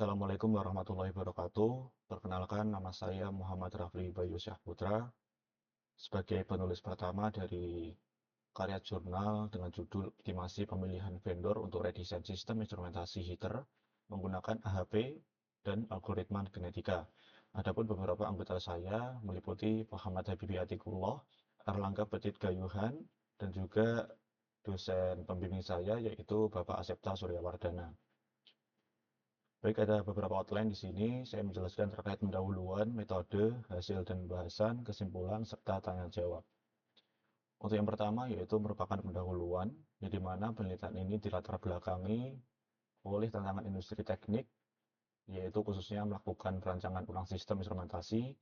Assalamualaikum warahmatullahi wabarakatuh. Perkenalkan, nama saya Muhammad Rafli Bayu Syahputra sebagai penulis pertama dari karya jurnal dengan judul Optimasi Pemilihan Vendor untuk Redesign Sistem Instrumentasi Heater menggunakan AHP dan algoritma genetika. Adapun beberapa anggota saya meliputi Muhammad Habibi Atikullah, Erlangga Petit Gayuhan, dan juga dosen pembimbing saya yaitu Bapak Asepta Suryawardana. Baik, ada beberapa outline di sini. Saya menjelaskan terkait pendahuluan, metode, hasil dan bahasan, kesimpulan, serta tanya jawab. Untuk yang pertama yaitu merupakan pendahuluan, di mana penelitian ini dilatar belakangi oleh tantangan industri teknik, yaitu khususnya melakukan perancangan ulang sistem instrumentasi,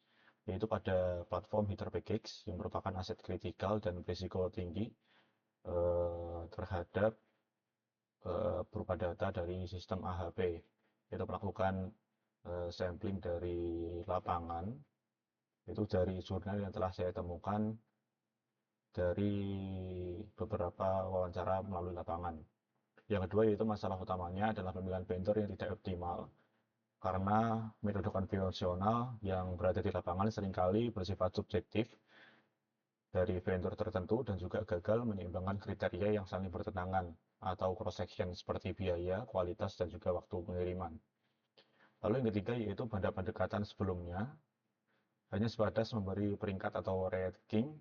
yaitu pada platform heater package yang merupakan aset kritikal dan berisiko tinggi terhadap berupa data dari sistem AHP, yaitu melakukan sampling dari lapangan, itu dari jurnal yang telah saya temukan dari beberapa wawancara melalui lapangan. Yang kedua yaitu masalah utamanya adalah pemilihan vendor yang tidak optimal, karena metode konvensional yang berada di lapangan seringkali bersifat subjektif dari vendor tertentu dan juga gagal menyeimbangkan kriteria yang saling bertentangan atau cross section seperti biaya, kualitas, dan juga waktu pengiriman. Lalu yang ketiga yaitu pada pendekatan sebelumnya hanya sebatas memberi peringkat atau ranking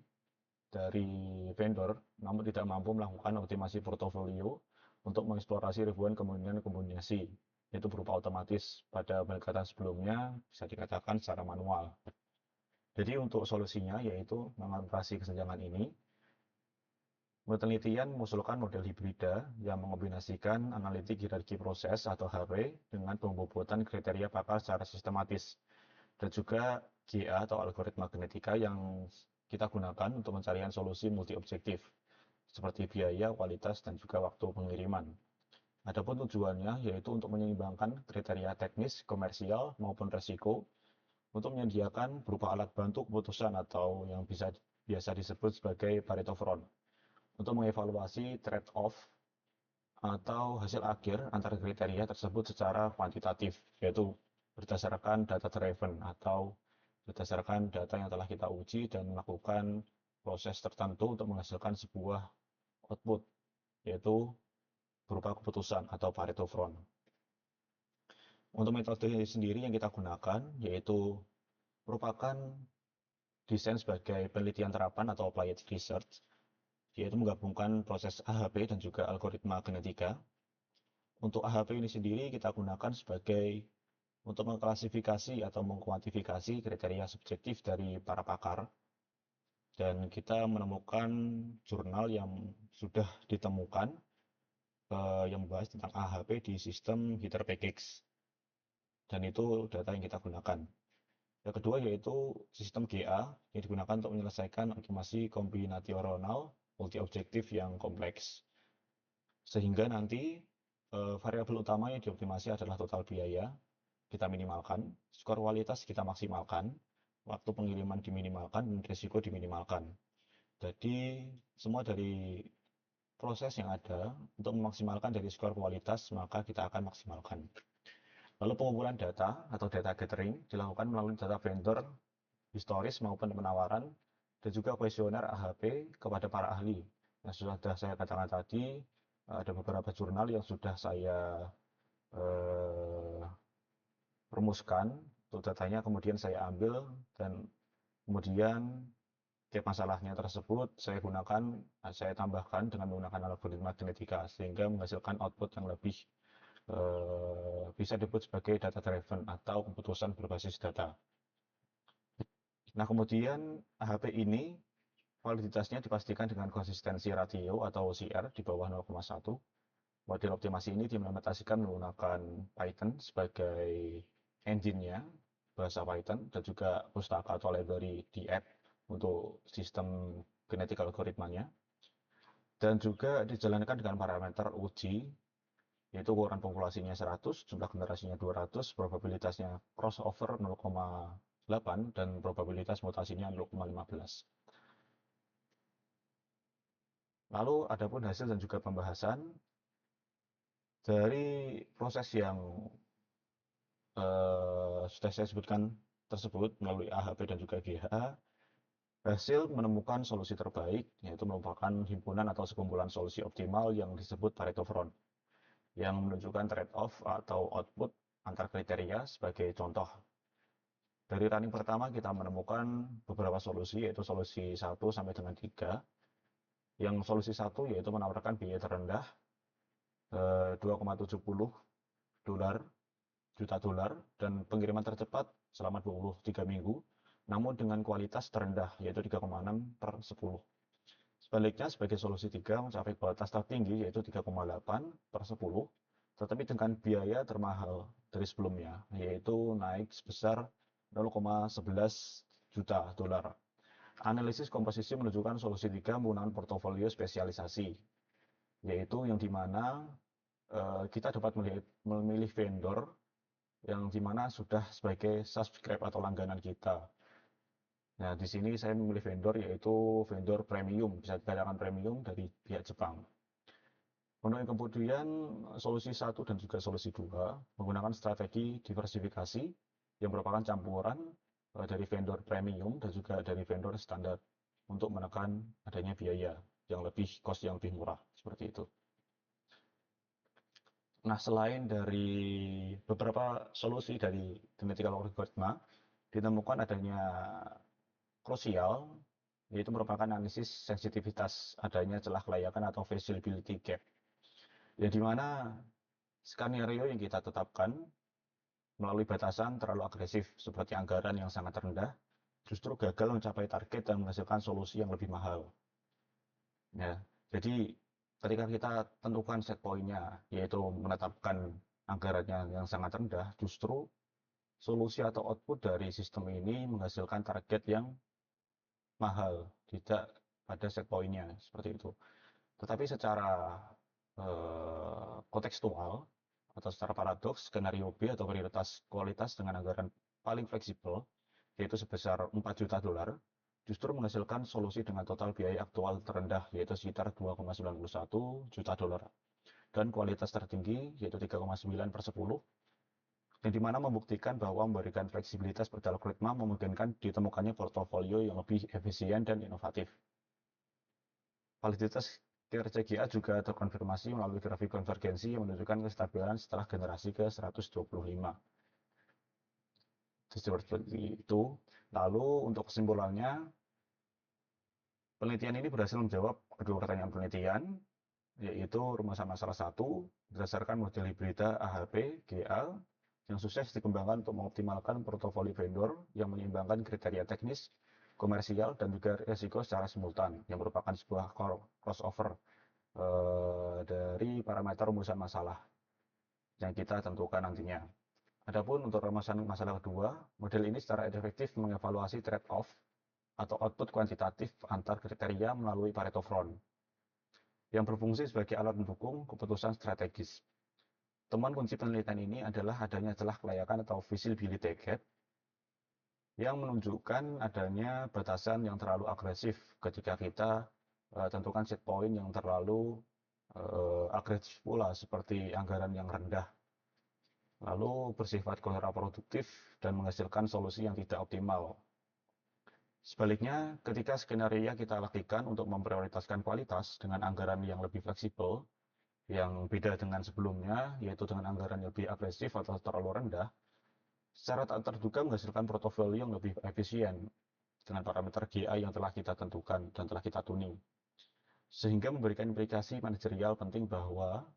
dari vendor, namun tidak mampu melakukan optimasi portofolio untuk mengeksplorasi ribuan kemungkinan kombinasi, yaitu berupa otomatis. Pada pendekatan sebelumnya bisa dikatakan secara manual. Jadi untuk solusinya yaitu mengatasi kesenjangan ini, penelitian mengusulkan model hibrida yang mengombinasikan analitik hierarki proses atau HP dengan pembobotan kriteria pakar secara sistematis, dan juga GA atau algoritma genetika yang kita gunakan untuk pencarian solusi multi-objektif seperti biaya, kualitas, dan juga waktu pengiriman. Adapun tujuannya yaitu untuk menyeimbangkan kriteria teknis, komersial, maupun resiko untuk menyediakan berupa alat bantu keputusan atau yang biasa disebut sebagai Pareto front untuk mengevaluasi trade-off atau hasil akhir antara kriteria tersebut secara kuantitatif, yaitu berdasarkan data driven atau berdasarkan data yang telah kita uji dan melakukan proses tertentu untuk menghasilkan sebuah output, yaitu berupa keputusan atau Pareto front. Untuk metode sendiri yang kita gunakan yaitu merupakan desain sebagai penelitian terapan atau applied research, yaitu menggabungkan proses AHP dan juga algoritma genetika. Untuk AHP ini sendiri kita gunakan sebagai untuk mengklasifikasi atau mengkuantifikasi kriteria subjektif dari para pakar, dan kita menemukan jurnal yang sudah ditemukan yang membahas tentang AHP di sistem heater package, dan itu data yang kita gunakan. Yang kedua yaitu sistem GA yang digunakan untuk menyelesaikan optimasi kombinatorial multi-objektif yang kompleks. Sehingga nanti variabel utama yang dioptimasi adalah total biaya, kita minimalkan, skor kualitas kita maksimalkan, waktu pengiriman diminimalkan, dan risiko diminimalkan. Jadi semua dari proses yang ada untuk memaksimalkan dari skor kualitas, maka kita akan maksimalkan. Lalu pengumpulan data atau data gathering dilakukan melalui data vendor historis maupun penawaran, dan juga kuesioner AHP kepada para ahli. Yang sudah saya katakan tadi, ada beberapa jurnal yang sudah saya eh, rumuskan untuk datanya, kemudian saya ambil dan kemudian tiap masalahnya tersebut saya tambahkan dengan menggunakan algoritma genetika sehingga menghasilkan output yang lebih bisa disebut sebagai data driven atau keputusan berbasis data. Nah, kemudian AHP ini validitasnya dipastikan dengan konsistensi ratio atau OCR di bawah 0,1. Model optimasi ini diimplementasikan menggunakan Python sebagai engine-nya, bahasa Python, dan juga pustaka atau library di app untuk sistem genetik algoritmanya. Dan juga dijalankan dengan parameter uji, yaitu ukuran populasinya 100, jumlah generasinya 200, probabilitasnya crossover 0,8, dan probabilitas mutasinya 0,15. Lalu adapun hasil dan juga pembahasan dari proses yang sudah saya sebutkan tersebut melalui AHP dan juga GH, hasil menemukan solusi terbaik, yaitu merupakan himpunan atau sekumpulan solusi optimal yang disebut Pareto Front, yang menunjukkan trade-off atau output antar kriteria. Sebagai contoh, dari running pertama kita menemukan beberapa solusi, yaitu solusi 1 sampai dengan 3. Yang solusi 1 yaitu menawarkan biaya terendah 2,70 dolar juta dolar dan pengiriman tercepat selama 23 minggu, namun dengan kualitas terendah yaitu 3,6/10. Sebaliknya, sebagai solusi 3 mencapai kualitas tertinggi yaitu 3,8/10, tetapi dengan biaya termahal dari sebelumnya, yaitu naik sebesar 0,11 juta dolar. Analisis komposisi menunjukkan solusi 3 menggunakan portofolio spesialisasi, yaitu yang dimana kita dapat memilih vendor yang dimana sudah sebagai subscribe atau langganan kita. Nah, di sini saya memilih vendor yaitu vendor premium, bisa dikatakan premium dari pihak Jepang. Kemudian solusi 1 dan juga solusi 2 menggunakan strategi diversifikasi yang merupakan campuran dari vendor premium dan juga dari vendor standar untuk menekan adanya biaya yang lebih murah, seperti itu. Nah, selain dari beberapa solusi dari genetika algoritma, ditemukan adanya krusial, yaitu merupakan analisis sensitivitas adanya celah kelayakan atau feasibility gap, yang dimana skenario yang kita tetapkan melalui batasan terlalu agresif seperti anggaran yang sangat rendah justru gagal mencapai target dan menghasilkan solusi yang lebih mahal. Ya, jadi ketika kita tentukan set point-nya, yaitu menetapkan anggarannya yang sangat rendah, justru solusi atau output dari sistem ini menghasilkan target yang mahal, tidak pada set point-nya, seperti itu. Tetapi secara kontekstual atau secara paradoks, skenario B atau prioritas kualitas dengan anggaran paling fleksibel, yaitu sebesar 4 juta dolar, justru menghasilkan solusi dengan total biaya aktual terendah, yaitu sekitar 2,91 juta dolar, dan kualitas tertinggi, yaitu 3,9/10, yang dimana membuktikan bahwa memberikan fleksibilitas pada algoritma memungkinkan ditemukannya portofolio yang lebih efisien dan inovatif. Validitas kinerja GA juga terkonfirmasi melalui grafik konvergensi yang menunjukkan kestabilan setelah generasi ke-125. Seperti itu. Lalu untuk kesimpulannya, penelitian ini berhasil menjawab kedua pertanyaan penelitian, yaitu rumusan masalah 1 berdasarkan model hibrida AHP GA yang sukses dikembangkan untuk mengoptimalkan portofolio vendor yang menyeimbangkan kriteria teknis, komersial, dan juga risiko secara simultan, yang merupakan sebuah crossover dari parameter rumusan masalah yang kita tentukan nantinya. Adapun untuk rumusan masalah kedua, model ini secara efektif mengevaluasi trade-off atau output kuantitatif antar kriteria melalui Pareto Front, yang berfungsi sebagai alat mendukung keputusan strategis. Temuan kunci penelitian ini adalah adanya celah kelayakan atau feasibility gap yang menunjukkan adanya batasan yang terlalu agresif ketika kita tentukan set point yang terlalu agresif pula, seperti anggaran yang rendah, lalu bersifat kontraproduktif dan menghasilkan solusi yang tidak optimal. Sebaliknya, ketika skenario kita lakukan untuk memprioritaskan kualitas dengan anggaran yang lebih fleksibel, yang beda dengan sebelumnya, yaitu dengan anggaran yang lebih agresif atau terlalu rendah, secara tak terduga menghasilkan portofolio yang lebih efisien dengan parameter GA yang telah kita tentukan dan telah kita tuning. Sehingga memberikan implikasi manajerial penting bahwa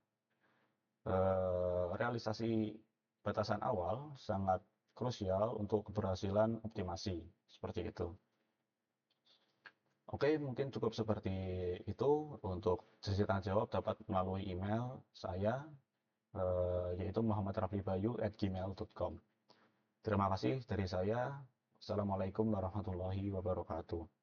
realisasi batasan awal sangat krusial untuk keberhasilan optimasi, seperti itu. Oke, mungkin cukup seperti itu. Untuk sesi tanya jawab dapat melalui email saya, yaitu muhammadraflibayu@gmail.com. Terima kasih dari saya. Assalamualaikum warahmatullahi wabarakatuh.